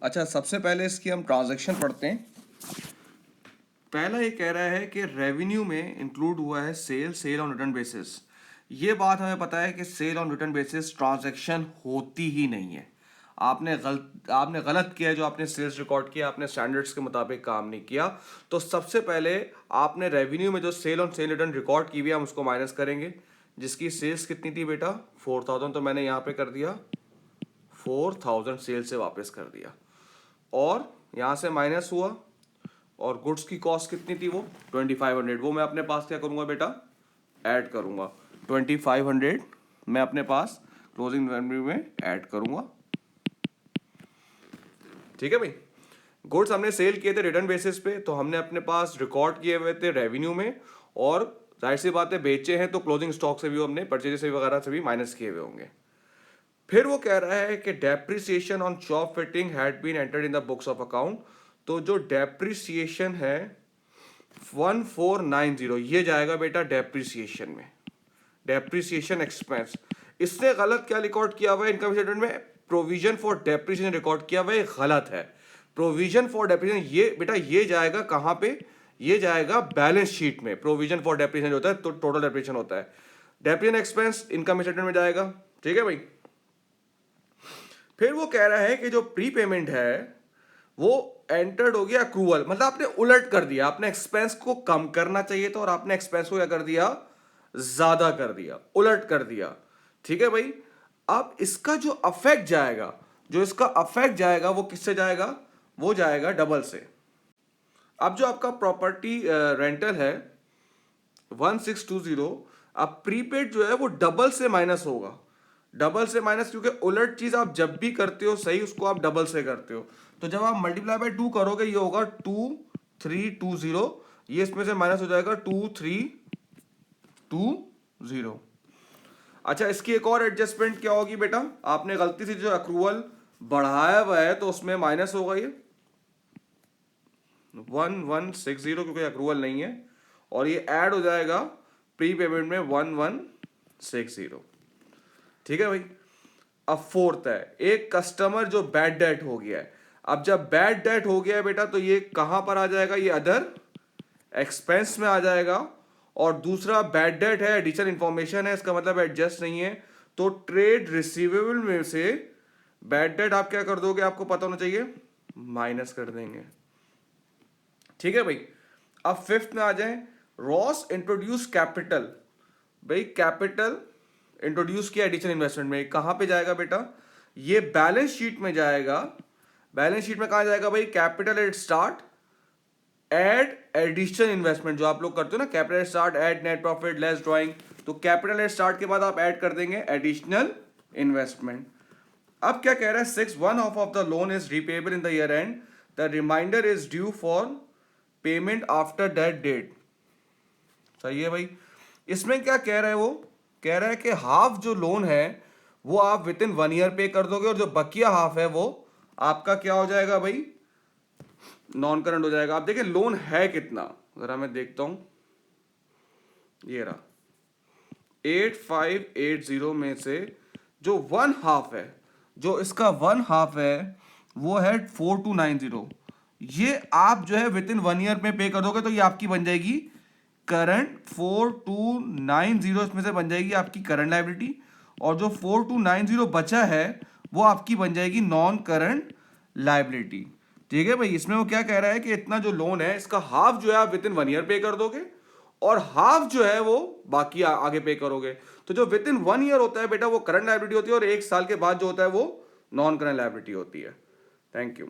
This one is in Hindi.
अच्छा, सबसे पहले इसकी हम ट्रांजैक्शन पढ़ते हैं। पहला ये कह रहा है कि रेवेन्यू में इंक्लूड हुआ है सेल ऑन रिटर्न बेसिस। ये बात हमें पता है कि sale on return basis transaction होती ही नहीं है। आपने गलत किया है जो आपने सेल्स रिकॉर्ड किया, आपने स्टैंडर्ड्स के मुताबिक काम नहीं किया। तो सबसे पहले आपने रेवेन्यू में जो sale on sale return record की हुई है हम उसको माइनस करेंगे, जिसकी सेल्स कितनी थी बेटा 4000, तो मैंने यहाँ पे कर दिया 4000 सेल से वापस कर दिया, और यहाँ से माइनस हुआ, और गुड्स की कॉस्ट कितनी थी वो 2500, वो मैं अपने पास क्या करूँगा बेटा ऐड करूँगा। 2500 मैं अपने पास क्लोजिंग इन्वेंटरी में ऐड करूँगा। ठीक है भाई, गुड्स हमने सेल किए थे रिटर्न बेसिस पे, तो हमने अपने पास रिकॉर्ड किए हुए थे रेवेन्यू में, और जाहिर सी बात है बेचे हैं तो क्लोजिंग स्टॉक से भी हमने परचेज से वगैरह से भी माइनस किए हुए होंगे। फिर वो कह रहा है कि depreciation on shop fitting had been entered in the books of account. तो जो डेप्रिसिएशन है 1490 ये जाएगा बेटा डेप्रिसिएशन में, डेप्रिसिएशन एक्सपेंस। इसने गलत क्या रिकॉर्ड किया हुआ है इनकम स्टेटमेंट में, प्रोविजन फॉर डेप्रिसिएशन रिकॉर्ड किया हुआ है, गलत है। प्रोविजन फॉर डेप्रिसिएशन ये बेटा ये जाएगा कहां पे, ये जाएगा बैलेंस शीट में। प्रोविजन फॉर डेप्रिसिएशन होता है तो टोटल डेप्रिसिएशन होता है, डेप्रिसिएशन एक्सपेंस इनकम स्टेटमेंट में जाएगा। ठीक है भाई, फिर वो कह रहा है कि जो प्री पेमेंट है वो एंटर्ड हो गया अक्रूवल, मतलब आपने उलट कर दिया, आपने एक्सपेंस को कम करना चाहिए था और आपने एक्सपेंस को क्या कर दिया ज्यादा कर दिया, उलट कर दिया। ठीक है भाई, अब इसका जो अफेक्ट जाएगा, जो इसका अफेक्ट जाएगा वो किससे जाएगा, वो जाएगा डबल से। अब जो आपका प्रॉपर्टी रेंटल है 1620, अब प्रीपेड जो है वो डबल से माइनस होगा, डबल से माइनस, क्योंकि उलट चीज आप जब भी करते हो सही उसको आप डबल से करते हो। तो जब आप मल्टीप्लाई बाय 2 करोगे ये होगा 2320, ये इसमें से माइनस हो जाएगा 2320। अच्छा, इसकी एक और एडजस्टमेंट क्या होगी बेटा, आपने गलती से जो अक्रूवल बढ़ाया हुआ है तो उसमें माइनस होगा ये 1160, क्योंकि अक्रूवल नहीं है, और ये ऐड हो जाएगा प्री पेमेंट में 1160। ठीक है भाई, अब फोर्थ है एक कस्टमर जो बैड डेट हो गया है। अब जब बैड डेट हो गया है बेटा तो ये कहां पर आ जाएगा, ये अदर एक्सपेंस में आ जाएगा, और दूसरा बैड डेट है एडिशनल इंफॉर्मेशन है, इसका मतलब एडजस्ट नहीं है, तो ट्रेड रिसीवेबल में से बैड डेट आप क्या कर दोगे, आपको पता होना चाहिए, माइनस कर देंगे। ठीक है भाई, अब फिफ्थ में आ जाए, रॉस इंट्रोड्यूस कैपिटल। भाई कैपिटल इंट्रोड्यूस किया एडिशनल इन्वेस्टमेंट में, कहां पे जाएगा बेटा, ये बैलेंस शीट में जाएगा। बैलेंस शीट में कहां जाएगा भाई, capital at start add additional investment, जो आप लोग करते हो ना, capital at start add net profit less drawing, तो कैपिटल एट स्टार्ट के बाद आप ऐड कर देंगे एडिशनल इन्वेस्टमेंट। अब क्या कह रहा है, 6 of the loan is repayable in the year end, the reminder is due for payment after that date. सही है भाई, इसमें क्या कह रहा है, वो कह रहा है कि हाफ जो लोन है वो आप विद इन 1 ईयर पे कर दोगे, और जो बकिया हाफ है वो आपका क्या हो जाएगा भाई, नॉन करंट हो जाएगा। आप देखिए लोन है कितना, जरा मैं देखता हूं, ये रहा 8580 में से जो 1/2 है, जो इसका 1/2 है वो है 4290, ये आप जो है विद इन 1 ईयर में पे कर दोगे तो ये आपकी बन जाएगी करंट 4290, इसमें से बन जाएगी आपकी करंट लायबिलिटी, और जो 4290 बचा है वो आपकी बन जाएगी नॉन करंट लायबिलिटी। ठीक है भाई, इसमें वो क्या कह रहा है कि इतना जो लोन है इसका हाफ जो है आप विद इन 1 ईयर पे कर दोगे, और हाफ जो है वो बाकी आगे पे करोगे। तो जो विद इन 1 ईयर होता है बेटा वो करंट लायबिलिटी होती है, और 1 साल के बाद जो होता है वो नॉन करंट लायबिलिटी होती है। Thank you.